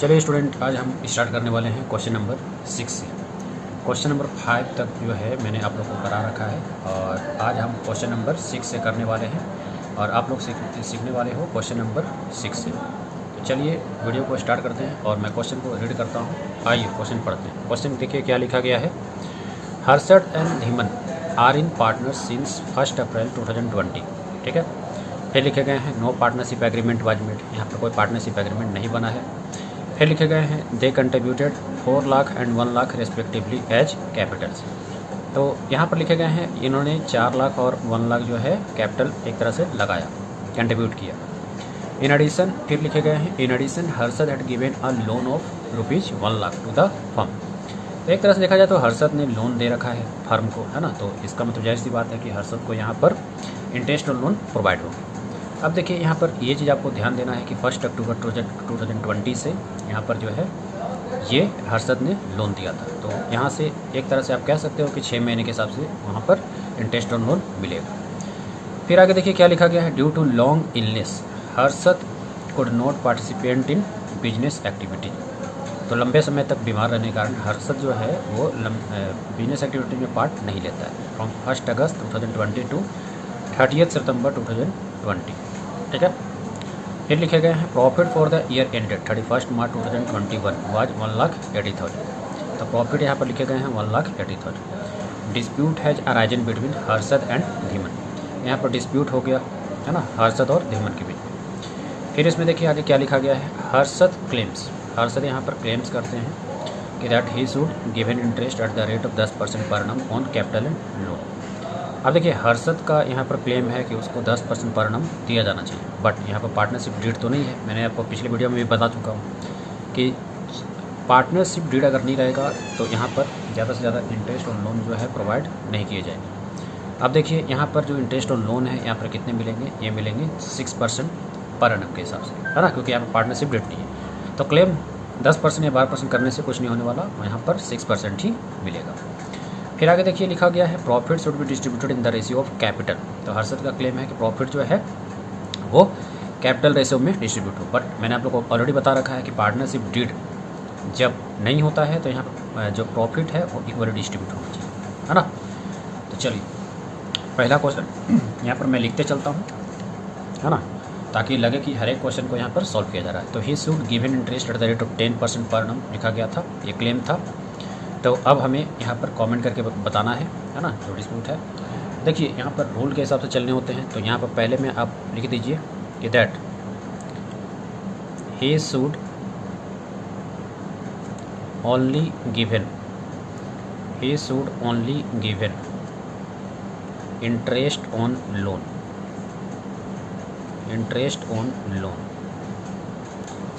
चलिए स्टूडेंट, आज हम स्टार्ट करने वाले हैं क्वेश्चन नंबर 6 से। क्वेश्चन नंबर 5 तक जो है मैंने आप लोग को करा रखा है और आज हम क्वेश्चन नंबर 6 से करने वाले हैं और आप लोग सीखने वाले हो क्वेश्चन नंबर 6 से। तो चलिए वीडियो को स्टार्ट करते हैं और मैं क्वेश्चन को रीड करता हूँ। आइए क्वेश्चन पढ़ते हैं। क्वेश्चन देखिए क्या लिखा गया है। Harshad and Dhiman are in partner since 1 April 2020। ठीक है, फिर लिखे गए हैं no partnership agreement was made. यहाँ पर कोई पार्टनरशिप एग्रीमेंट नहीं बना है। फिर लिखे गए हैं the contributed 4 lakh and 1 lakh respectively as capitals. तो यहाँ पर लिखे गए हैं इन्होंने 4 लाख और 1 लाख जो है कैपिटल एक तरह से लगाया, कंट्रीब्यूट किया। इन एडिशन फिर लिखे गए हैं in addition Harshad had given a loan of ₹1 lakh to the firm. तो एक तरह से देखा जाए तो हर्षद ने लोन दे रखा है फर्म को, है ना। तो इसका मतलब जाहिर सी बात है कि हर्षद को यहाँ पर इंटरेस्ट और लोन प्रोवाइड होगा। अब देखिए यहाँ पर ये चीज़ आपको ध्यान देना है कि 1 अक्टूबर 2020 से यहाँ पर जो है ये हर्षद ने लोन दिया था। तो यहाँ से एक तरह से आप कह सकते हो कि 6 महीने के हिसाब से वहाँ पर इंटरेस्ट ऑन लोन मिलेगा। फिर आगे देखिए क्या लिखा गया है। Due to long illness Harshad could not participate in business activity. तो लंबे समय तक बीमार रहने के कारण हर्षद जो है वो बिजनेस एक्टिविटी में पार्ट नहीं लेता है फ्रॉम 1 अगस्त 2020 टू 30 सितंबर 2020। ठीक है, फिर लिखे गए हैं profit for the year ended 31 March 2021 was 1,80,000। तो प्रॉफिट यहाँ पर लिखे गए हैं 1,80,000। Dispute has arisen between Harshad and Dhiman. यहाँ पर डिस्प्यूट हो गया है ना हर्षद और धीमन के बीच। फिर इसमें देखिए आगे क्या लिखा गया है। हर्षद क्लेम्स, हर्षद यहाँ पर क्लेम्स करते हैं कि that he should given interest at the rate of 10% पर annum on capital and loan. अब देखिए हर्षद का यहाँ पर क्लेम है कि उसको 10% पर annum दिया जाना चाहिए, बट यहाँ पर पार्टनरशिप डीड तो नहीं है। मैंने आपको पिछले वीडियो में भी बता चुका हूँ कि पार्टनरशिप डीड अगर नहीं रहेगा तो यहाँ पर ज़्यादा से ज़्यादा इंटरेस्ट और लोन जो है प्रोवाइड नहीं किए जाएंगे। अब देखिए यहाँ पर जो इंटरेस्ट और लोन है यहाँ पर कितने मिलेंगे, ये मिलेंगे 6% पर annum के हिसाब से, है ना, क्योंकि यहाँ पर पार्टनरशिप डीड नहीं है। तो क्लेम 10% या 12% करने से कुछ नहीं होने वाला, यहाँ पर 6% ही मिलेगा। फिर आगे देखिए लिखा गया है profit should be distributed in the ratio of capital. तो हर्षद का क्लेम है कि प्रॉफिट जो है वो कैपिटल रेशियो में डिस्ट्रीब्यूट हो, बट मैंने आप लोग को ऑलरेडी बता रखा है कि पार्टनरशिप डीड जब नहीं होता है तो यहाँ पर जो प्रॉफिट है वो इक्वली डिस्ट्रीब्यूट होना चाहिए, है ना। तो चलिए पहला क्वेश्चन यहाँ पर मैं लिखते चलता हूँ, है ना, ताकि लगे कि हर एक क्वेश्चन को यहाँ पर सॉल्व किया जा रहा है। तो he should given interest at the rate of 10% पर annum लिखा गया था, ये क्लेम था। तो अब हमें यहाँ पर कमेंट करके बताना है ना, जो डिस्प्यूट है। देखिए यहाँ पर रूल के हिसाब से चलने होते हैं। तो यहाँ पर पहले में आप लिख दीजिए कि that he should only given interest on loan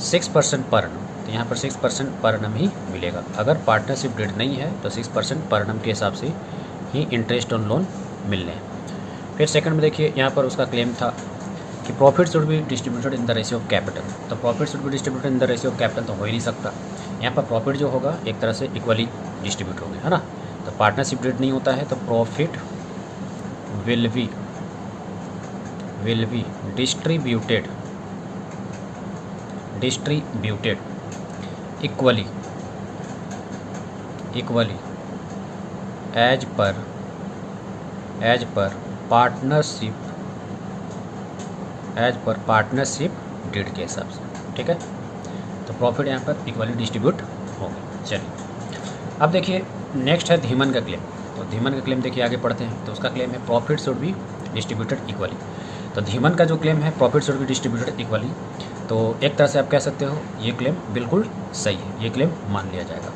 6% पर annum। तो यहाँ पर 6% पर annum ही मिलेगा। अगर पार्टनरशिप डीड नहीं है तो 6% पर annum के हिसाब से ही इंटरेस्ट ऑन लोन मिलने हैं। फिर सेकंड में देखिए यहाँ पर उसका क्लेम था कि profit should be distributed in the ratio of capital. तो profit should be distributed in the ratio of capital तो हो ही नहीं सकता। यहाँ पर प्रॉफिट जो होगा एक तरह से इक्वली डिस्ट्रीब्यूट होगा, है ना। तो पार्टनरशिप डीड नहीं होता है तो profit will be distributed equally as per partnership deed के हिसाब से। ठीक है, तो प्रॉफिट यहाँ पर इक्वली डिस्ट्रीब्यूट होगा। चलिए अब देखिए नेक्स्ट है धीमन का क्लेम। तो धीमन का क्लेम देखिए आगे पढ़ते हैं। तो उसका क्लेम है profit should be distributed equally. तो धीमन का जो क्लेम है profit should be distributed equally, तो एक तरह से आप कह सकते हो ये क्लेम बिल्कुल सही है, ये क्लेम मान लिया जाएगा।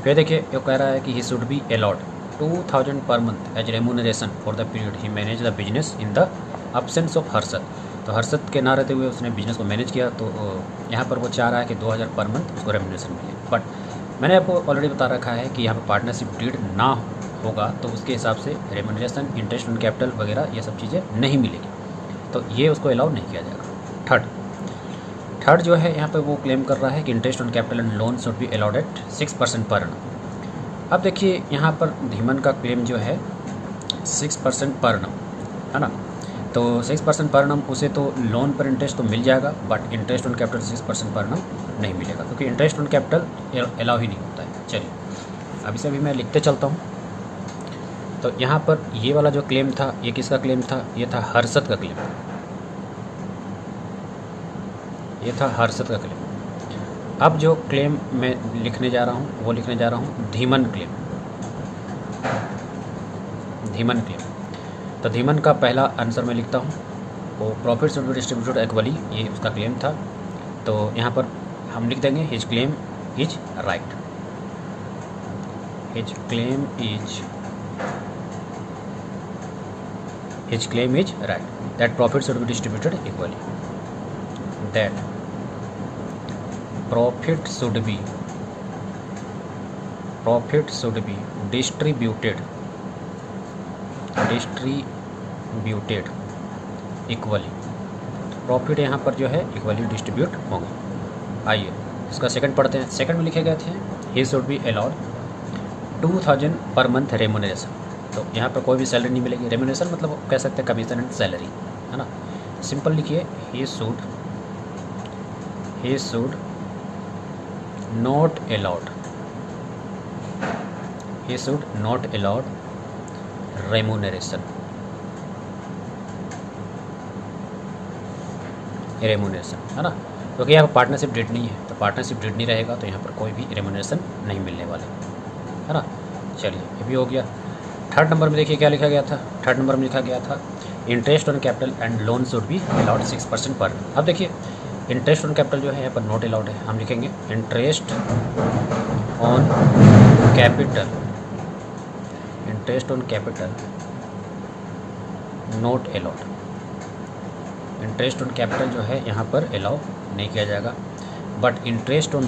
फिर देखिए ये कह रहा है कि he should be allot 2,000 per month as remuneration for the period he manage the business in the absence of Harshad. तो हर्षद के ना रहते हुए उसने बिजनेस को मैनेज किया, तो यहाँ पर वो चाह रहा है कि 2,000 पर मंथ उसको रेम्यूनरेशन मिले। बट मैंने आपको ऑलरेडी बता रखा है कि यहाँ पर पार्टनरशिप डीड ना होगा तो उसके हिसाब से रेम्यूनरेशन, इंटरेस्ट ऑन कैपिटल वगैरह ये सब चीज़ें नहीं मिलेगी, तो ये उसको अलाउ नहीं किया जाएगा। थर्ड जो है यहाँ पे वो क्लेम कर रहा है कि interest on capital and loan should be allowed at 6% पर annum। अब देखिए यहाँ पर धीमन का क्लेम जो है 6% पर annum, है ना। तो 6% पर annum उसे तो लोन पर इंटरेस्ट तो मिल जाएगा, बट इंटरेस्ट ऑन कैपिटल 6% पर annum नहीं मिलेगा, क्योंकि इंटरेस्ट ऑन कैपिटल अलाउ ही नहीं होता है। चलिए अब इसे अभी मैं लिखते चलता हूँ। तो यहाँ पर ये वाला जो क्लेम था, ये किसका क्लेम था? ये था हर्षद का क्लेम, ये था हर्षद का क्लेम। अब जो क्लेम मैं लिखने जा रहा हूँ वो लिखने जा रहा हूँ धीमन क्लेम, धीमन क्लेम। तो धीमन का पहला आंसर मैं लिखता हूँ, वो profit should be distributed equally, ये उसका क्लेम था। तो यहाँ पर हम लिख देंगे his claim is right, his claim is right that profit should be distributed equally, that profit should be distributed equally. Profit यहाँ पर जो है इक्वली डिस्ट्रीब्यूट होंगे। आइए इसका सेकंड पढ़ते हैं। सेकंड में लिखे गए थे he should be allowed 2000 per month remuneration. तो यहाँ पर कोई भी सैलरी नहीं मिलेगी, रेमुनरेशन मतलब कह सकते हैं कमीशन एंड सैलरी, है ना। सिंपल लिखिए he should not allowed remuneration, है ना, क्योंकि यहाँ पर पार्टनरशिप डेट नहीं है। तो पार्टनरशिप डेट नहीं रहेगा तो यहाँ पर कोई भी रेमुनरेशन नहीं मिलने वाले, है ना। चलिए ये भी हो गया। थर्ड नंबर में देखिए क्या लिखा गया था। थर्ड नंबर में लिखा गया था interest on capital and loan should be allowed 6% पर। अब देखिए इंटरेस्ट ऑन कैपिटल जो है यहाँ पर नॉट अलाउड है, हम लिखेंगे interest on capital not allowed. Interest on capital जो है यहाँ पर अलाउ नहीं किया जाएगा, but interest on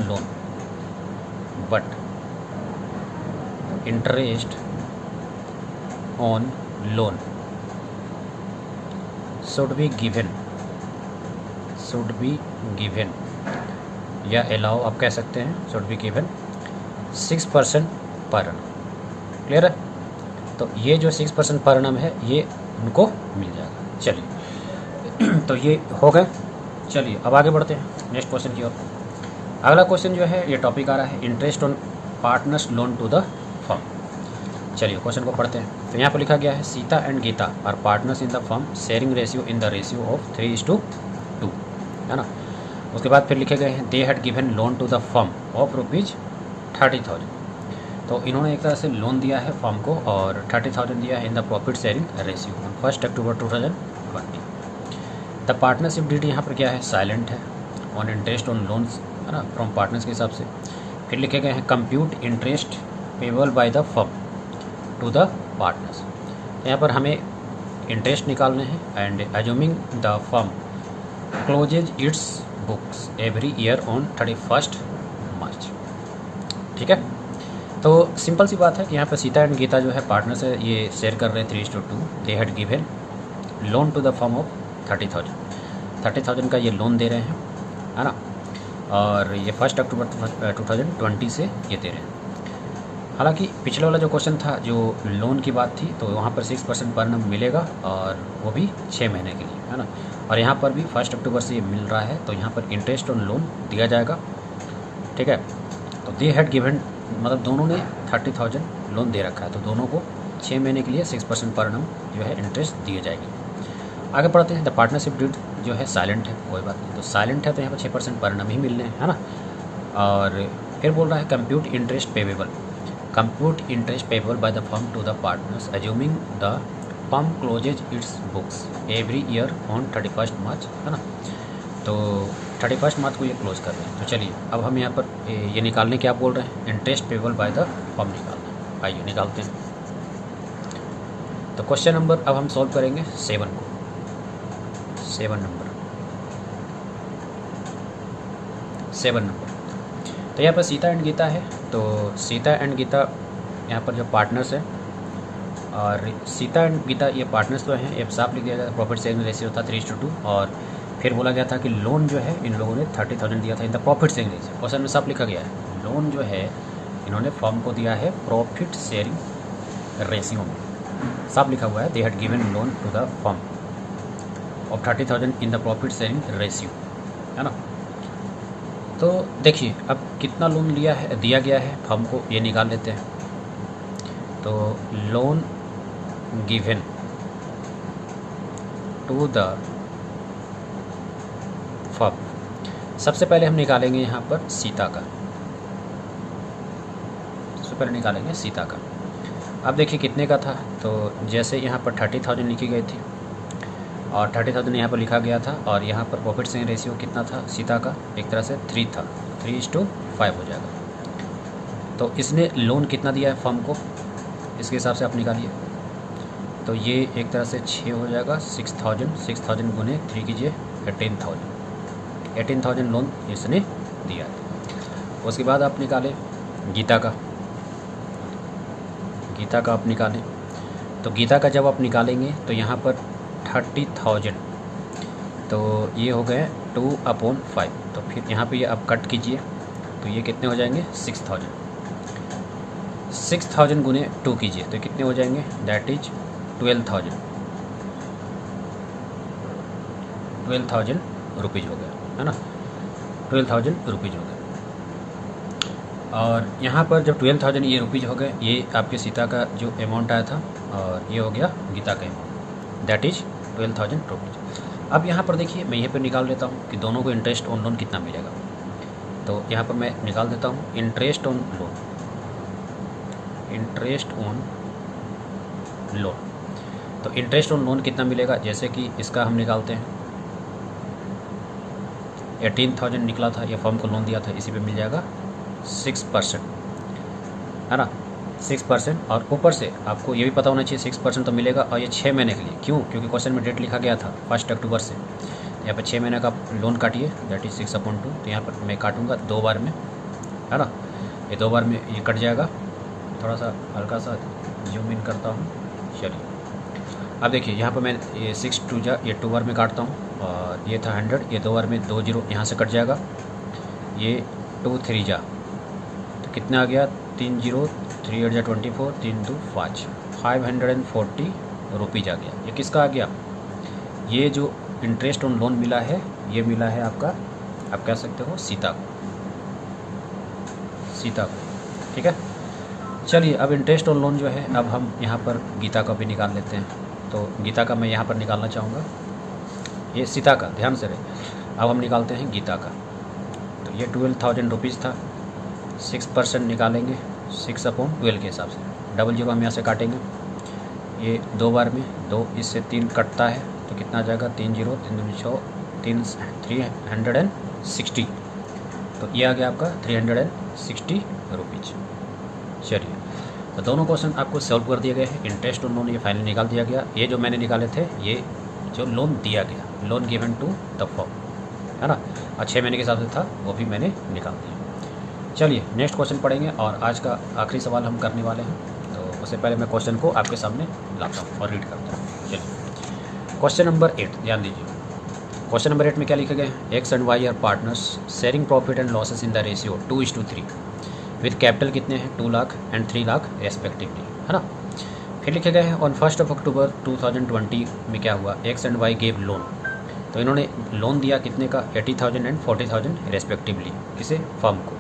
loan should be given या अलाउ आप कह सकते हैं, शुड बी गिवन 6% पर annum। क्लियर है? तो ये जो 6% पर annum है ये उनको मिल जाएगा। चलिए तो ये हो गए। चलिए अब आगे बढ़ते हैं नेक्स्ट क्वेश्चन की ओर। अगला क्वेश्चन जो है ये टॉपिक आ रहा है interest on partners loan to the firm. चलिए क्वेश्चन को पढ़ते हैं। तो यहाँ पर लिखा गया है Sita and Gita are partners in the firm sharing ratio in the ratio of 3:2, है ना। उसके बाद फिर लिखे गए हैं they had given loan to the firm of ₹30,000। तो इन्होंने एक तरह से लोन दिया है फर्म को और 30,000 दिया है in the profit sharing ratio on 1 October 2020। The partnership deed यहाँ पर क्या है, साइलेंट है ऑन इंटरेस्ट ऑन लोन्स, है ना, फ्रॉम पार्टनर्स के हिसाब से। फिर लिखे गए हैं compute interest payable by the firm to the partners. यहाँ पर हमें इंटरेस्ट निकालने हैं and assuming the firm closes its books every year on 31 March. ठीक है, तो सिंपल सी बात है कि यहाँ पर सीता एंड गीता जो है पार्टनर से ये शेयर कर रहे हैं 3:2। They had given loan to the firm of 30,000 का ये लोन दे रहे हैं, है ना, और ये 1 अक्टूबर 2020 से ये दे रहे हैं। हालांकि पिछले वाला जो क्वेश्चन था जो लोन की बात थी तो वहाँ पर 6% पर annum मिलेगा और वो भी 6 महीने के लिए, है ना। और यहाँ पर भी 1 अक्टूबर से ये मिल रहा है तो यहाँ पर इंटरेस्ट ऑन लोन दिया जाएगा। ठीक है, तो दे हैड गिवन मतलब दोनों ने 30,000 लोन दे रखा है तो दोनों को 6 महीने के लिए 6% पर annum जो है इंटरेस्ट दिए जाएगी। आगे पढ़ते हैं। द पार्टनरशिप डीड जो है साइलेंट है, कोई बात नहीं, तो साइलेंट है तो यहाँ पर 6% पर annum ही मिलने हैं, है ना। और फिर बोल रहा है compute interest payable by the firm to the partners assuming the firm closes its books every year on 31 March, है ना। तो 31 मार्च को ये क्लोज कर रहे हैं। तो चलिए अब हम यहाँ पर ये निकालने क्या बोल रहे हैं, interest payable by the firm निकालना है। आइए निकालते हैं। तो क्वेश्चन नंबर अब हम सॉल्व करेंगे 7 को। 7 नंबर। तो यहाँ पर सीता एंड गीता है, तो सीता एंड गीता यहाँ पर जो पार्टनर्स हैं और सीता एंड गीता ये पार्टनर्स तो हैं, ये साफ लिख दिया गया। प्रॉफिट शेयरिंग रेशियो था 3:2 और फिर बोला गया था कि लोन जो है इन लोगों ने 30,000 दिया था इन the profit sharing ratio. Question में साफ लिखा गया है लोन जो है इन्होंने फर्म को दिया है प्रॉफिट शेयरिंग रेशियो में, साफ लिखा हुआ है they had given loan to the firm of 30,000 in the profit sharing ratio, है ना। तो देखिए अब कितना लोन दिया गया है फर्म को, ये निकाल लेते हैं। तो loan given to the firm, सबसे पहले हम निकालेंगे यहाँ पर सीता का, सबसे पहले निकालेंगे सीता का। अब देखिए कितने का था, तो जैसे यहाँ पर 30,000 लिखी गई थी और 30,000 यहाँ पर लिखा गया था, और यहाँ पर प्रॉफिट शेयरिंग रेशियो कितना था सीता का, एक तरह से 3 था, 3:5 हो जाएगा। तो इसने लोन कितना दिया है फर्म को, इसके हिसाब से आप निकालिए। तो ये एक तरह से 6 हो जाएगा, 6,000 गुने 3 कीजिए 18,000 लोन इसने दिया है। उसके बाद आप निकालें गीता का आप निकालें। तो गीता का जब आप निकालेंगे तो यहाँ पर 30,000, तो ये हो गए 2/5। तो फिर यहाँ पे ये आप कट कीजिए, तो ये कितने हो जाएंगे 6,000 गुने 2 कीजिए तो कितने हो जाएंगे, दैट इज 12,000 रुपीज़ हो गया, है ना, 12,000 रुपीज़ हो गए। और यहाँ पर जब 12,000 ये रुपीज़ हो गए, ये आपके सीता का जो अमाउंट आया था, और ये हो गया गीता का अमाउंट, दैट इज 12,000 रुपीज़। अब यहाँ पर देखिए मैं यहीं पर निकाल लेता हूँ कि दोनों को इंटरेस्ट ऑन लोन कितना मिलेगा। तो यहाँ पर मैं निकाल देता हूँ इंटरेस्ट ऑन लोन। तो इंटरेस्ट ऑन लोन कितना मिलेगा, जैसे कि इसका हम निकालते हैं, 18,000 निकला था, ये फर्म को लोन दिया था, इसी पे मिल जाएगा 6%, है ना, 6%। और ऊपर से आपको ये भी पता होना चाहिए 6% तो मिलेगा, और ये 6 महीने के लिए। क्यों? क्योंकि क्वेश्चन में डेट लिखा गया था 1 अक्टूबर से। यहाँ पर 6 महीने का लोन काटिए, दैट इज 6/2। तो यहाँ पर मैं काटूंगा 2 बार में, है ना, ये 2 बार में ये कट जाएगा। थोड़ा सा हल्का सा जूम इन करता हूँ, चलिए। अब देखिए यहाँ पर मैं ये 6 2 जा, ये 2 बार में काटता हूँ, और ये था 100, ये 2 बार में 2 0 यहाँ से कट जाएगा, ये 2 3 जा, तो कितना आ गया 3 0, 3 8 जा 24, 3 2 5, 540 रुपीज़ आ गया। ये किसका आ गया, ये जो इंटरेस्ट ऑन लोन मिला है, ये मिला है आपका, आप कह सकते हो सीता को, ठीक है। चलिए अब इंटरेस्ट ऑन लोन जो है, अब हम यहाँ पर गीता का भी निकाल लेते हैं। तो गीता का मैं यहाँ पर निकालना चाहूँगा, ये सीता का ध्यान से रहे। अब हम निकालते हैं गीता का। तो ये 12,000 रुपीज़ था, 6% निकालेंगे 6/12 के हिसाब से, 00 हम यहाँ से काटेंगे, ये 2 बार में 2, इससे 3 कटता है, तो कितना आ जाएगा 3 0, 3 2 6, 360। तो ये आ गया आपका 360 रुपीज़। चलिए तो दोनों क्वेश्चन आपको सॉल्व कर दिए गए हैं। इंटरेस्ट ऑन लोन ये फाइनल निकाल दिया गया, ये जो मैंने निकाले थे ये जो लोन दिया गया, loan given to the firm, है ना, और 6 महीने के हिसाब से था, वो भी मैंने निकाल दिया। चलिए नेक्स्ट क्वेश्चन पढ़ेंगे, और आज का आखिरी सवाल हम करने वाले हैं। तो उससे पहले मैं क्वेश्चन को आपके सामने लाता हूँ और रीड करता हूँ। चलिए क्वेश्चन नंबर 8 ध्यान दीजिए। क्वेश्चन नंबर 8 में क्या लिखे गए हैं, X and Y are partners sharing profit and losses in the ratio 2:3 with capital कितने हैं 2 लाख एंड 3 लाख रेस्पेक्टिवली, है ना। फिर लिखे गए हैं ऑन 1 अक्टूबर 2020 में क्या हुआ, X and Y gave loan. तो इन्होंने लोन दिया कितने का 80,000 एंड 40,000 रेस्पेक्टिवली, किसे, फर्म को।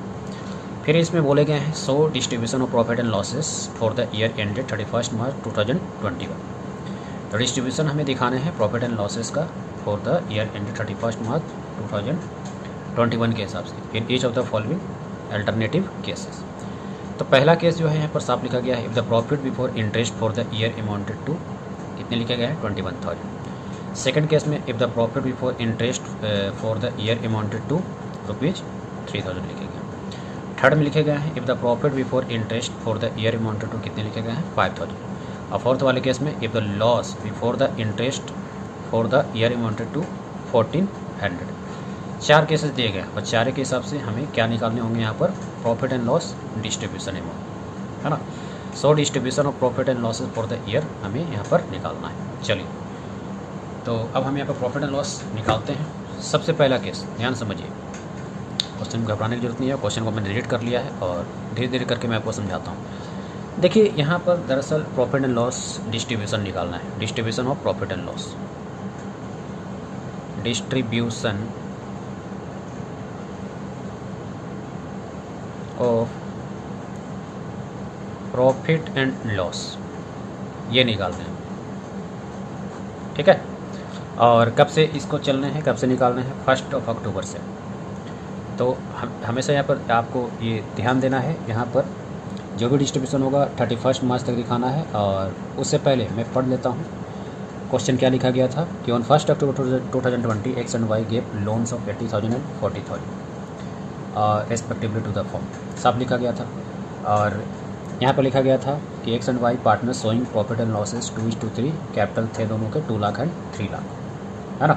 फिर इसमें बोले गए हैं so distribution of profit and losses for the year ended 31 मार्च 2021। तो डिस्ट्रीब्यूशन हमें दिखाने हैं प्रॉफिट एंड लॉसेस का फॉर द ईयर एंडेड 31 मार्च 2021 के हिसाब से in each of the following alternative cases. तो पहला केस जो है यहाँ पर साफ लिखा गया है, if the profit before interest for the year amounted to, कितने लिखा गया है 21,000। सेकंड केस में if the profit before interest for the year amounted to ₹3,000 लिखे गए। थर्ड में लिखे गए हैं if the profit before interest for the year amounted to, कितने लिखे गए हैं 5,000। और फोर्थ वाले केस में if the loss before the interest for the year amounted to 1,400। 4 cases दिए गए और 4 के हिसाब से हमें क्या निकालने होंगे यहाँ पर, profit and loss distribution amount, है ना। So distribution of profit and losses for the year हमें यहाँ पर निकालना है। चलिए तो अब हम यहाँ पर प्रॉफिट एंड लॉस निकालते हैं। सबसे पहला केस ध्यान समझिए, क्वेश्चन में घबराने की जरूरत नहीं है, क्वेश्चन को मैंने रीड कर लिया है और धीरे धीरे करके मैं आपको समझाता हूँ। देखिए यहाँ पर दरअसल प्रॉफिट एंड लॉस डिस्ट्रीब्यूशन निकालना है, distribution of profit and loss. Distribution of profit and loss, ये निकालते हैं। ठीक है, और कब से इसको चलने हैं, कब से निकालने हैं? 1 अक्टूबर से। तो हमेशा यहाँ पर आपको ये ध्यान देना है, यहाँ पर जो भी डिस्ट्रीब्यूशन होगा 31 मार्च तक दिखाना है। और उससे पहले मैं पढ़ लेता हूँ क्वेश्चन क्या लिखा गया था कि on 1 October 2020 X and Y gave loans of 80,000 and 40,000 respectively to the firm, सब लिखा गया था। और यहाँ पर लिखा गया था कि X and Y partner showing profit and losses 2:3, capital थे दोनों के 2 लाख एंड 3 लाख, है ना।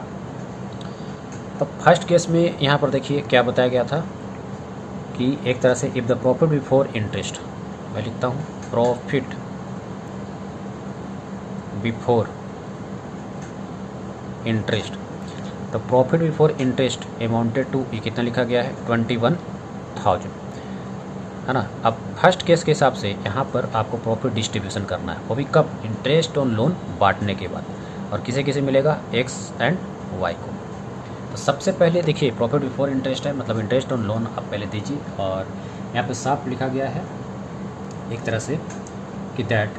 तो फर्स्ट केस में यहाँ पर देखिए क्या बताया गया था कि एक तरह से if the profit before interest, मैं लिखता हूँ प्रॉफिट बिफोर इंटरेस्ट, तो profit before interest amounted to, ये कितना लिखा गया है 21,000, है ना। अब फर्स्ट केस के हिसाब से यहाँ पर आपको प्रॉफिट डिस्ट्रीब्यूशन करना है, वो भी कब? इंटरेस्ट ऑन लोन बांटने के बाद। और किसे किसे मिलेगा? एक्स एंड वाई को। तो सबसे पहले देखिए प्रॉफिट बिफोर इंटरेस्ट है, मतलब इंटरेस्ट ऑन लोन आप पहले दीजिए। और यहाँ पर साफ लिखा गया है एक तरह से कि दैट,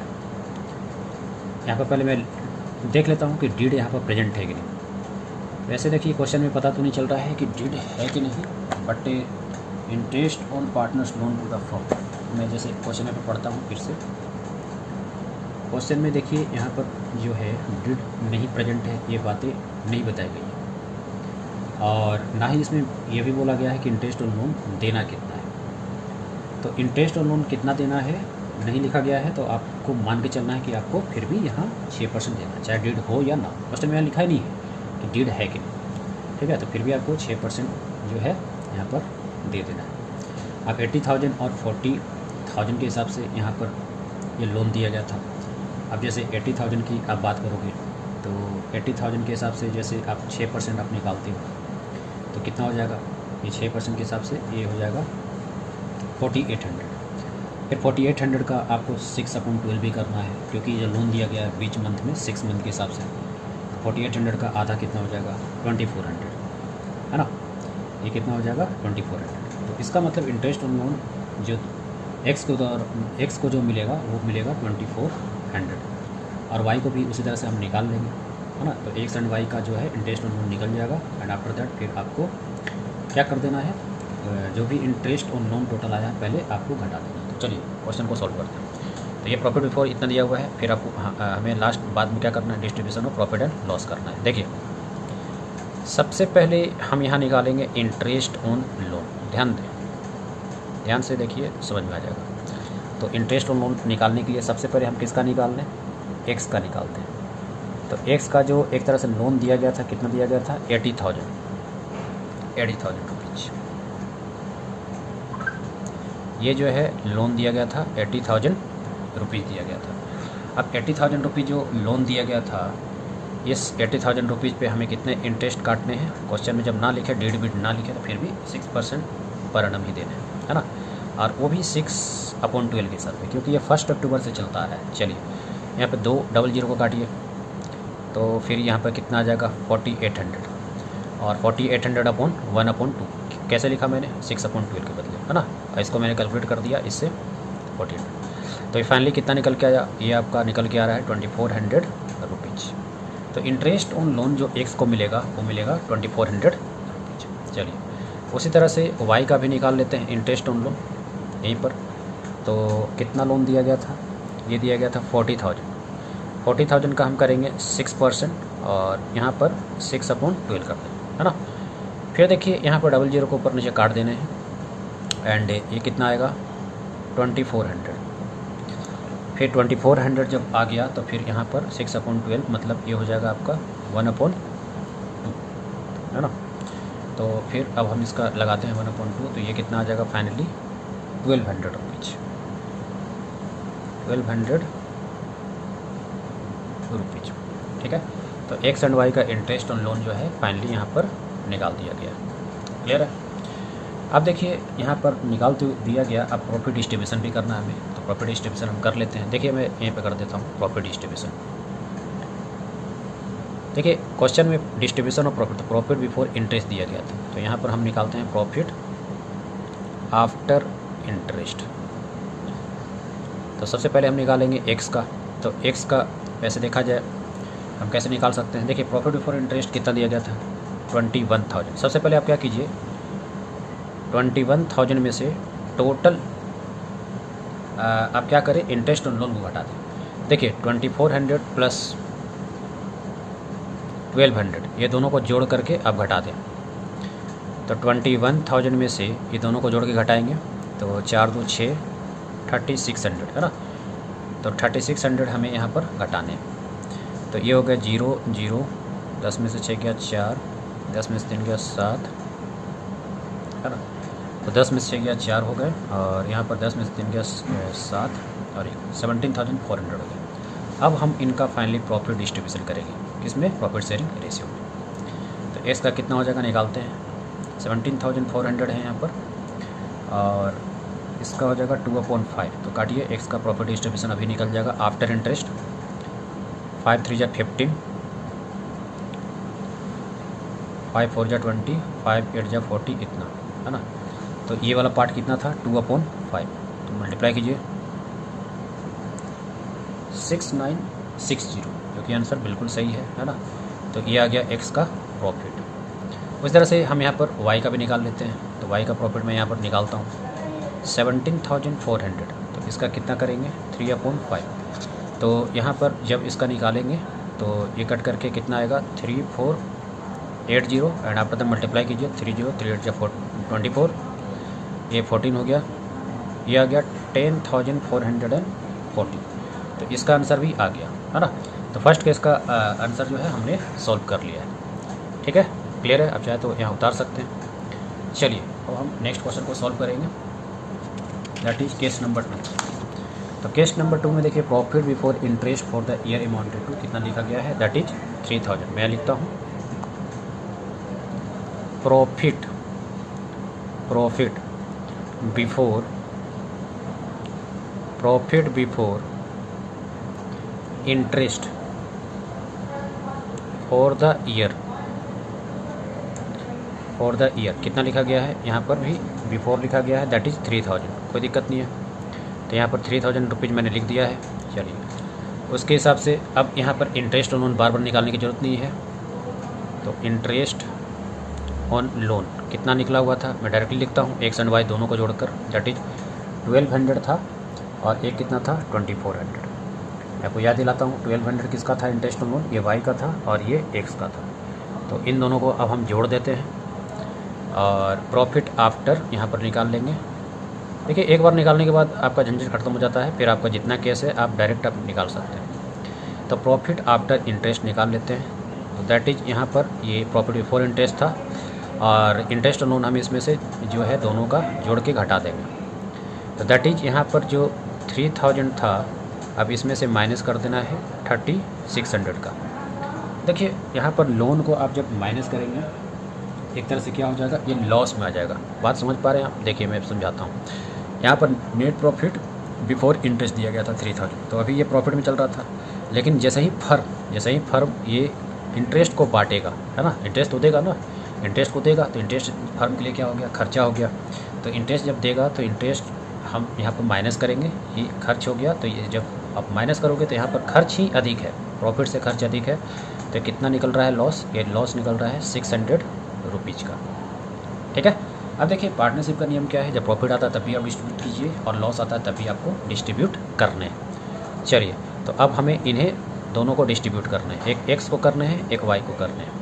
यहाँ पर पहले मैं देख लेता हूँ कि डीड यहाँ पर प्रेजेंट है कि नहीं। वैसे देखिए क्वेश्चन में पता तो नहीं चल रहा है कि डीड है कि नहीं, but interest on partners loan to the firm, मैं जैसे क्वेश्चन में पढ़ता हूँ फिर से। क्वेश्चन में देखिए यहाँ पर जो है डीड नहीं प्रेजेंट है, ये बातें नहीं बताई गई है। और ना ही इसमें यह भी बोला गया है कि इंटरेस्ट ऑन लोन देना कितना है। तो इंटरेस्ट ऑन लोन कितना देना है नहीं लिखा गया है, तो आपको मान के चलना है कि आपको फिर भी यहाँ 6% देना, चाहे डीड हो या ना। क्वेश्चन में यहाँ लिखा ही नहीं है कि डीड है कि नहीं, ठीक है। तो फिर भी आपको 6% जो है यहाँ पर दे देना है। अब 80,000 और 40,000 के हिसाब से यहाँ पर ये लोन दिया गया था। अब जैसे 80,000 की आप बात करोगे तो 80,000 के हिसाब से जैसे आप 6% आप निकालते हो तो कितना हो जाएगा? ये 6% के हिसाब से ये हो जाएगा 4800। फिर 4800 का आपको 6/12 भी करना है, क्योंकि ये लोन दिया गया है बीच मंथ में 6 मंथ के हिसाब से। 4800 का आधा कितना हो जाएगा? 2400, है ना। ये कितना हो जाएगा? 2400। तो इसका मतलब इंटरेस्ट ऑन लोन जो एक्स को जो मिलेगा वो मिलेगा 2400, और वाई को भी उसी तरह से हम निकाल लेंगे, है ना। तो एक्स एंड वाई का जो है इंटरेस्ट ऑन लोन निकल जाएगा। एंड आफ्टर दैट फिर आपको क्या कर देना है, जो भी इंटरेस्ट ऑन लोन टोटल आया है पहले आपको घटा देना है। तो चलिए क्वेश्चन को सॉल्व करते हैं। तो ये प्रॉफिट बिफोर इतना दिया हुआ है, फिर आपको हमें लास्ट बाद में क्या करना है? Distribution of profit and loss करना है। देखिए सबसे पहले हम यहाँ निकालेंगे इंटरेस्ट ऑन लोन। ध्यान दें, ध्यान से देखिए, समझ में आ जाएगा। तो इंटरेस्ट ऑन लोन निकालने के लिए सबसे पहले हम किसका निकाल लें? एक्स का निकालते हैं। तो एक्स का जो एक तरह से लोन दिया गया था, कितना दिया गया था? 80,000 रुपीज़। ये जो है लोन दिया गया था 80,000 रुपीज़ दिया गया था। अब 80,000 रुपीज़ जो लोन दिया गया था, इस 80,000 रुपीज़ पे हमें कितने इंटरेस्ट काटने हैं? क्वेश्चन में जब ना लिखे, डेढ़ बिट ना लिखे, तो फिर भी 6% पर एनम ही देने हैं, है ना। और वो भी 6/12 के साथ में, क्योंकि ये 1 अक्टूबर से चलता है। चलिए यहाँ पे 200 को काटिए, तो फिर यहाँ पर कितना आ जाएगा? 4800, और 4800 अपॉन 1/2 कैसे लिखा मैंने? 6/12 के बदले, है ना। इसको मैंने कैलकुलेट कर दिया इससे 4800। तो ये फाइनली कितना निकल के आया? ये आपका निकल के आ रहा है 2400 रुपीज़। तो इंटरेस्ट ऑन लोन जो एक्स को मिलेगा वो मिलेगा 2400 रुपीज़। चलिए उसी तरह से वाई का भी निकाल लेते हैं इंटरेस्ट ऑन लोन यहीं पर। तो कितना लोन दिया गया था? ये दिया गया था 40,000 का हम करेंगे 6%, और यहाँ पर 6/12 करते हैं, है ना। फिर देखिए यहाँ पर 00 को ऊपर नीचे काट देने हैं, एंड ये कितना आएगा? 2400। फिर 2400 जब आ गया तो फिर यहाँ पर 6/12 मतलब ये हो जाएगा आपका 1/2, है ना। तो फिर अब हम इसका लगाते हैं 1/2, तो ये कितना आ जाएगा फाइनली? 1200 रुपीज़। 1200 रुपीज़, ठीक है। तो एक्स एंड वाई का इंटरेस्ट ऑन लोन जो है फाइनली यहाँ पर निकाल दिया गया। क्लियर है? अब देखिए यहाँ पर निकाल तो दिया गया, अब प्रॉफिट डिस्ट्रीब्यूशन भी करना है हमें। तो प्रॉफिट डिस्ट्रीब्यूशन हम कर लेते हैं। देखिए मैं यहीं पे कर देता हूँ प्रॉफिट डिस्ट्रीब्यूशन। देखिए क्वेश्चन में डिस्ट्रीब्यूशन ऑफ प्रॉफिट, तो प्रॉफिट बिफोर इंटरेस्ट दिया गया था, तो यहाँ पर हम निकालते हैं प्रॉफिट आफ्टर इंटरेस्ट। तो सबसे पहले हम निकालेंगे एक्स का, तो एक्स का वैसे देखा जाए हम कैसे निकाल सकते हैं। देखिए प्रॉफिट बिफोर इंटरेस्ट कितना दिया गया था, 21,000। सबसे पहले आप क्या कीजिए, 21,000 में से टोटल आप क्या करें, इंटरेस्ट और लोन को घटा दें। देखिए 2400 प्लस 1200 ये दोनों को जोड़ करके आप घटा दें। तो 21,000 में से ये दोनों को जोड़ के घटाएंगे तो 4 2 6 3600 है ना। तो 3600 हमें यहाँ पर घटाने हैं। तो ये हो गया 0 0, 10 में से 6 गया 4, 10 में से 3 गया 7 है ना। तो 10 में से 6 गया 4 हो गए, और यहाँ पर 10 में से 3 गया 7 और 17,400 हो गया। अब हम इनका फाइनली प्रॉफिट डिस्ट्रीब्यूशन करेंगे, किसमें, प्रॉफिट शेयरिंग रेशियो में। तो एक्स का कितना हो जाएगा निकालते हैं, 17,400 है यहाँ पर, और इसका हो जाएगा 2/5। तो काटिए, एक्स का प्रॉफिट डिस्ट्रीब्यूशन अभी निकल जाएगा आफ्टर इंटरेस्ट, 5 3 जा 15, 5 4 जा 20, 5 8 जा 40 इतना है ना। तो ये वाला पार्ट कितना था, 2/5। तो मल्टीप्लाई कीजिए 6960, जो कि आंसर बिल्कुल सही है ना। तो ये आ गया एक्स का प्रॉफिट। उस तरह से हम यहाँ पर वाई का भी निकाल लेते हैं। तो वाई का प्रॉफिट मैं यहाँ पर निकालता हूँ 17,400। तो इसका कितना करेंगे, 3/5। तो यहाँ पर जब इसका निकालेंगे तो ये कट करके कितना आएगा, 3480 एंड आफ्टर द मल्टीप्लाई कीजिए 30 3 8 जा 24, ये 14 हो गया, ये आ गया 10,440। तो इसका आंसर भी आ गया है ना। तो फर्स्ट केस का आंसर जो है हमने सॉल्व कर लिया है। ठीक है, क्लियर है। अब चाहे तो यहाँ उतार सकते हैं। चलिए अब हम नेक्स्ट क्वेश्चन को सॉल्व करेंगे, दैट इज केस नंबर 2। तो केस नंबर 2 में देखिए profit before interest for the year amounted to कितना लिखा गया है, दैट इज 3000। मैं लिखता हूँ profit before interest for the year कितना लिखा गया है, यहाँ पर भी बिफोर लिखा गया है, दैट इज़ 3000। कोई दिक्कत नहीं है। तो यहाँ पर 3000 रुपीज़ मैंने लिख दिया है। चलिए उसके हिसाब से अब यहाँ पर इंटरेस्ट ऑन लोन बार बार निकालने की ज़रूरत नहीं है। तो इंटरेस्ट ऑन लोन कितना निकला हुआ था, मैं डायरेक्टली लिखता हूँ, एक्स एंड वाई दोनों को जोड़कर, दैट इज़ 1200 था, और एक कितना था, 2400। मैं आपको याद दिलाता हूँ 1200 किसका था इंटरेस्ट ऑन लोन, ये वाई का था और ये एक्स का था। तो इन दोनों को अब हम जोड़ देते हैं और प्रॉफिट आफ्टर यहाँ पर निकाल लेंगे। देखिए एक बार निकालने के बाद आपका झंझट खत्म हो जाता है, फिर आपका जितना केस है आप डायरेक्ट आप निकाल सकते हैं। तो प्रॉफिट आफ्टर इंटरेस्ट निकाल लेते हैं। तो दैट इज़ यहाँ पर ये प्रॉफिट बिफोर इंटरेस्ट था, और इंटरेस्ट ऑन लोन हम इसमें से जो है दोनों का जोड़ के घटा देंगे। तो दैट इज़ यहाँ पर जो 3000 था, अब इसमें से माइनस कर देना है 3600 का। देखिए यहाँ पर लोन को आप जब माइनस करेंगे एक तरह से क्या हो जाएगा, ये लॉस में आ जाएगा। बात समझ पा रहे हैं आप? देखिए मैं समझाता हूँ। यहाँ पर नेट प्रॉफिट बिफोर इंटरेस्ट दिया गया था 3000, तो अभी ये प्रॉफिट में चल रहा था। लेकिन जैसे ही फर्म ये इंटरेस्ट को बांटेगा, है ना, इंटरेस्ट तो देगा ना, इंटरेस्ट को देगा, तो इंटरेस्ट फर्म के लिए क्या हो गया, खर्चा हो गया। तो इंटरेस्ट जब देगा तो इंटरेस्ट हम यहाँ पर माइनस करेंगे, ये खर्च हो गया। तो ये जब आप माइनस करोगे तो यहाँ पर खर्च ही अधिक है, प्रॉफिट से खर्च अधिक है। तो कितना निकल रहा है लॉस, ये लॉस निकल रहा है 600 रुपीज़ का। ठीक है। अब देखिए पार्टनरशिप का नियम क्या है, जब प्रॉफिट आता है तभी आप डिस्ट्रीब्यूट कीजिए, और लॉस आता है तभी आपको डिस्ट्रीब्यूट करने हैं। चलिए तो अब हमें इन्हें दोनों को डिस्ट्रीब्यूट करने हैं, एक एक्स को करने हैं, एक वाई को करने हैं।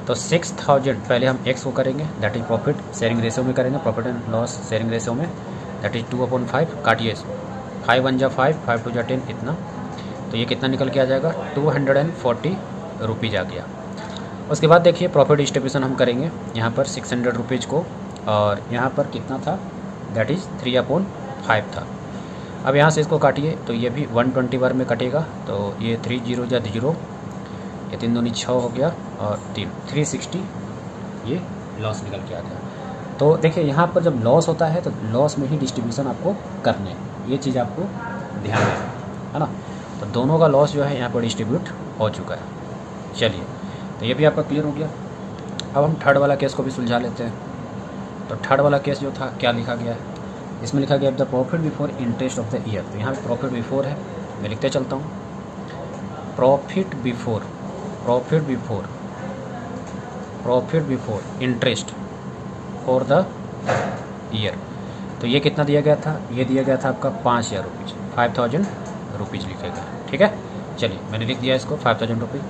तो 6000 पहले हम एक्स को करेंगे, that is profit sharing ratio में करेंगे, profit and loss sharing ratio में, दैट इज 2/5। काटिए, 5 1 जा 5, 5 2 जा 10 इतना। तो ये कितना निकल के आ जाएगा, 240 रुपीज़ आ गया। उसके बाद देखिए प्रॉफिट डिस्ट्रीब्यूशन हम करेंगे यहाँ पर 600 रुपीज़ को, और यहाँ पर कितना था, दैट इज़ 3/5 था। अब यहाँ से इसको काटिए तो ये भी 120 बार में कटेगा। तो ये 3 0 जा 0, ये 3 दूनी 6 हो गया, और 360 ये लॉस निकल के आ गया। तो देखिए यहाँ पर जब लॉस होता है तो लॉस में ही डिस्ट्रीब्यूशन आपको करने हैं, ये चीज़ आपको ध्यान देना है ना। तो दोनों का लॉस जो है यहाँ पर डिस्ट्रीब्यूट हो चुका है। चलिए तो ये भी आपका क्लियर हो गया। अब हम थर्ड वाला केस को भी सुलझा लेते हैं। तो थर्ड वाला केस जो था क्या लिखा गया है, इसमें लिखा गया the profit before interest of the year. तो यहाँ पे प्रॉफिट बिफोर है, मैं लिखते चलता हूँ। Profit before interest for the year. तो ये कितना दिया गया था, ये दिया गया था आपका 5,000 रुपीज़, 5,000 रुपीज़ लिखेगा। ठीक है, चलिए मैंने लिख दिया इसको 5,000 रुपीज़।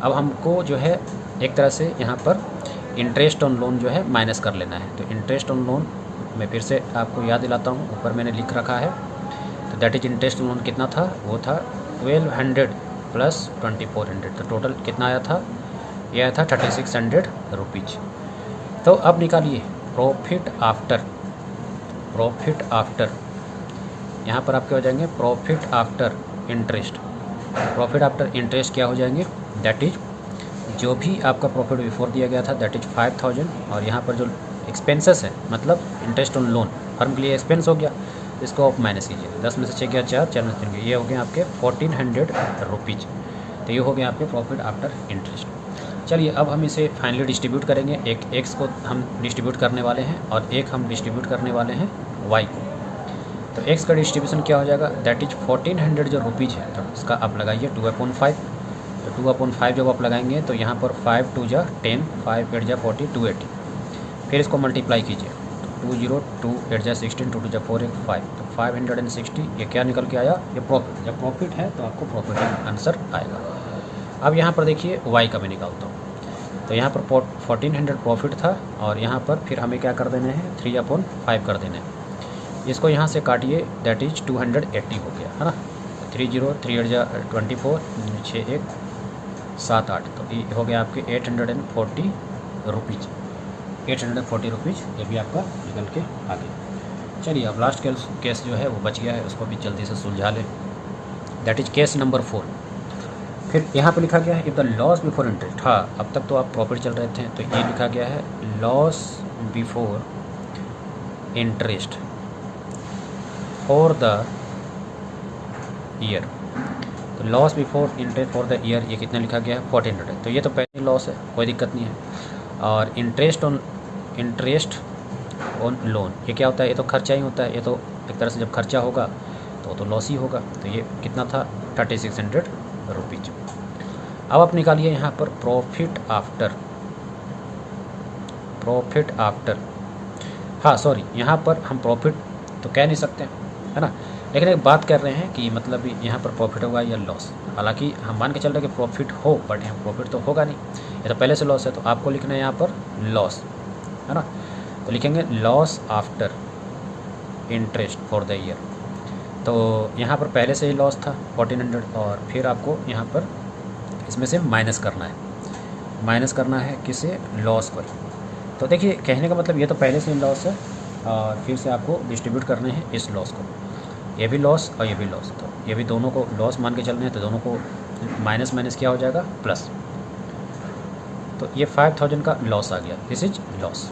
अब हमको जो है एक तरह से यहाँ पर इंटरेस्ट ऑन लोन जो है माइनस कर लेना है। तो इंटरेस्ट ऑन लोन मैं फिर से आपको याद दिलाता हूँ, ऊपर मैंने लिख रखा है। तो that is interest on loan कितना था, वो था 1200 प्लस 2400। तो टोटल कितना आया था, ये आया था 3600 रुपीज़। तो अब निकालिए प्रॉफिट आफ्टर, यहाँ पर आपके हो जाएंगे प्रॉफिट आफ्टर इंटरेस्ट क्या हो जाएंगे, दैट इज जो भी आपका प्रॉफिट बिफोर दिया गया था दैट इज 5,000, और यहाँ पर जो एक्सपेंसेस है मतलब इंटरेस्ट ऑन लोन फर्म के लिए एक्सपेंस हो गया, इसको आप माइनस कीजिए। 10 में से 6 गया 4, 4 में से 3 गया, ये हो गए आपके 1400 रुपीज़। तो ये हो गया आपके प्रॉफिट आफ्टर इंटरेस्ट। चलिए अब हम इसे फाइनली डिस्ट्रीब्यूट करेंगे। एक एक्स को हम डिस्ट्रीब्यूट करने वाले हैं और एक हम डिस्ट्रीब्यूट करने वाले हैं वाई को। तो एक्स का डिस्ट्रीब्यूशन क्या हो जाएगा, दैट इज 1400 जो रुपीज़ है, तो इसका आप लगाइए 2/5। तो 2/5 जब आप लगाएंगे तो यहाँ पर 5 2 जा 10, 5 8 जा 40, 280। फिर इसको मल्टीप्लाई कीजिए, 2 0 2 8 जा 16, 2 2 जा 4 1 5, तो 560। ये क्या निकल के आया, ये प्रॉफिट। जब प्रॉफिट है तो आपको प्रॉफिट आंसर आएगा। अब यहाँ पर देखिए वाई का मैं निकालता हूँ। तो यहाँ पर 1400 प्रॉफिट था और यहाँ पर फिर हमें क्या कर देने हैं, 3/5 कर देने हैं। इसको यहाँ से काटिए, दैट इज 280 हो गया है ना। 3 0 3 8 जा 24, 6 1 7 8, तो ये हो गया आपके 840 रुपीज़। 840 रुपीज़ ये भी आपका निकल के आ गया। चलिए अब लास्ट केस जो है वो बच गया है, उसको भी जल्दी से सुलझा लें। That is case number 4। फिर यहाँ पे लिखा गया है if the loss before interest. हाँ, अब तक तो आप प्रॉफिट चल रहे थे, तो ये लिखा गया है loss before interest for the year. तो loss before interest for the year ये कितना लिखा गया है, 1400 है। तो ये तो पहले लॉस है, कोई दिक्कत नहीं है। और इंटरेस्ट ऑन लोन ये क्या होता है, ये तो खर्चा ही होता है। ये तो एक तरह से जब खर्चा होगा तो लॉस ही होगा। तो ये कितना था, 3600 रुपीज़। अब आप निकालिए यहाँ पर प्रॉफिट आफ्टर। हाँ सॉरी, यहाँ पर हम प्रॉफिट तो कह नहीं सकते है ना, लेकिन एक बात कर रहे हैं कि मतलब यहाँ पर प्रॉफिट होगा या लॉस। हालांकि हम मान के चल रहे हैं कि प्रॉफिट हो, बट यहाँ प्रॉफिट तो होगा नहीं, ये तो पहले से लॉस है। तो आपको लिखना है यहाँ पर लॉस, है ना। तो लिखेंगे loss after interest for the year. तो यहाँ पर पहले से ही लॉस था 1400, और फिर आपको यहाँ पर इसमें से माइनस करना है किसे, लॉस को। तो देखिए कहने का मतलब ये तो पहले से ही लॉस है, और फिर से आपको डिस्ट्रीब्यूट करने हैं इस लॉस को। ये भी लॉस और ये भी लॉस, तो ये भी दोनों को लॉस मान के चलने हैं, तो दोनों को माइनस क्या हो जाएगा, प्लस। तो ये 5000 का लॉस आ गया, दिस इज लॉस,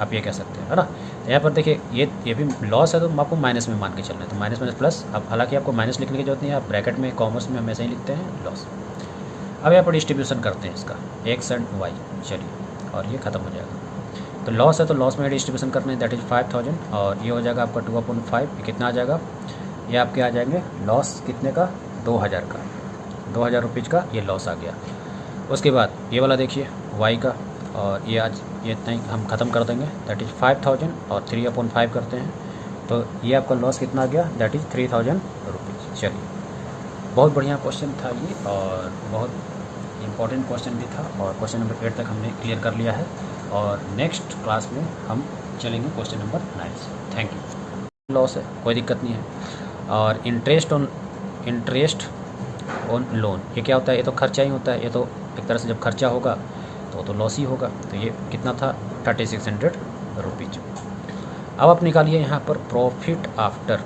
आप ये कह सकते हैं, है ना। तो यहाँ पर देखिए ये भी लॉस है, तो आपको माइनस में मान के चलना है। तो माइनस प्लस। अब हालांकि आपको माइनस लिखने की जरूरत नहीं है, आप ब्रैकेट में कॉमर्स में हमेशा ही लिखते हैं लॉस। अब यहाँ पर डिस्ट्रीब्यूशन करते हैं इसका एक्स एंड वाई, चलिए, और ये ख़त्म हो जाएगा। तो लॉस है तो लॉस में डिस्ट्रीब्यूशन करना है, दैट इज 5000, और ये हो जाएगा आपका 2/5। ये कितना आ जाएगा, ये आपके आ जाएंगे लॉस कितने का, 2000 का, 2000 रुपीज़ का ये लॉस आ गया। उसके बाद ये वाला देखिए वाई का, और ये आज ये इतना ही हम ख़त्म कर देंगे, दैट इज़ 5000 और 3/5 करते हैं। तो ये आपका लॉस कितना आ गया, दैट इज़ 3000 रुपीज़। चलिए, बहुत बढ़िया क्वेश्चन था ये, और बहुत इम्पॉर्टेंट क्वेश्चन भी था, और क्वेश्चन नंबर 8 तक हमने क्लियर कर लिया है। और नेक्स्ट क्लास में हम चलेंगे क्वेश्चन नंबर 9 से। Thank you. लॉस है, कोई दिक्कत नहीं है। और इंटरेस्ट ऑन लोन ये क्या होता है, ये तो खर्चा ही होता है। ये तो एक तरह से जब खर्चा होगा तो लॉस ही होगा। तो ये कितना था, 3600 रुपीज़। अब आप निकालिए यहाँ पर प्रॉफिट आफ्टर।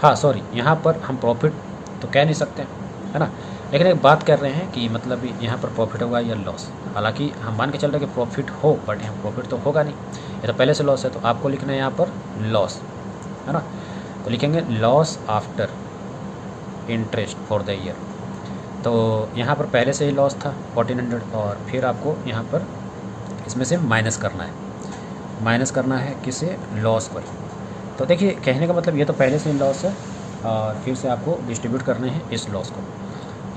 हाँ सॉरी, यहाँ पर हम प्रॉफिट तो कह नहीं सकते, है ना, लेकिन एक बात कर रहे हैं कि मतलब यहाँ पर प्रॉफिट होगा या लॉस। हालांकि हम मान के चल रहे हैं कि प्रॉफिट हो, बट यहाँ प्रॉफिट तो होगा नहीं, ये तो पहले से लॉस है। तो आपको लिखना है यहाँ पर लॉस, है ना। तो लिखेंगे loss after interest for the year. तो यहाँ पर पहले से ही लॉस था 1400 और फिर आपको यहाँ पर इसमें से माइनस करना है किसे, लॉस को। तो देखिए कहने का मतलब ये तो पहले से ही लॉस है और फिर से आपको डिस्ट्रीब्यूट करने हैं इस लॉस को,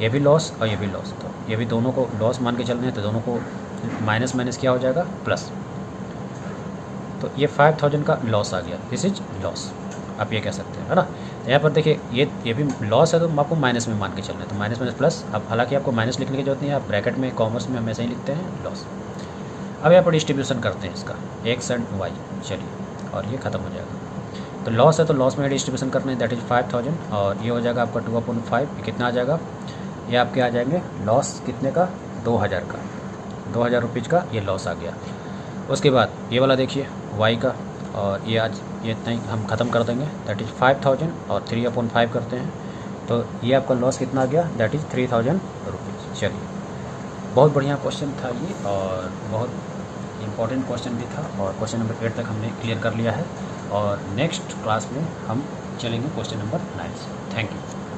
ये भी लॉस और ये भी लॉस, तो ये भी दोनों को लॉस मान के चलने हैं, तो दोनों को माइनस माइनस क्या हो जाएगा, प्लस। तो ये 5000 का लॉस आ गया, दिस इज लॉस, आप ये कह सकते हैं, है ना। तो यहाँ पर देखिए ये भी लॉस है तो आपको माइनस में मान के चलना है, तो माइनस माइनस प्लस। अब हालांकि आपको माइनस लिखने की जरूरत नहीं है, आप ब्रैकेट में कॉमर्स में हमेशा ही लिखते हैं लॉस। अब यहाँ पर डिस्ट्रीब्यूशन करते हैं इसका एक्स एंड वाई, चलिए, और ये ख़त्म हो जाएगा। तो लॉस है तो लॉस में डिस्ट्रीब्यूशन करना है, दैट इज़ 5000 और ये हो जाएगा आपका 2/5, कितना आ जाएगा, ये आपके आ जाएंगे लॉस कितने का, 2000 का, 2000 रुपीज़ का ये लॉस आ गया। उसके बाद ये वाला देखिए वाई का, और ये आज ये इतना ही हम ख़त्म कर देंगे, दैट इज़ 5000 और 3/5 करते हैं, तो ये आपका लॉस कितना आ गया, दैट इज़ 3000 रुपीज़। चलिए, बहुत बढ़िया क्वेश्चन था ये और बहुत इम्पॉर्टेंट क्वेश्चन भी था, और क्वेश्चन नंबर 8 तक हमने क्लियर कर लिया है, और नेक्स्ट क्लास में हम चलेंगे क्वेश्चन नंबर 9 से। Thank you.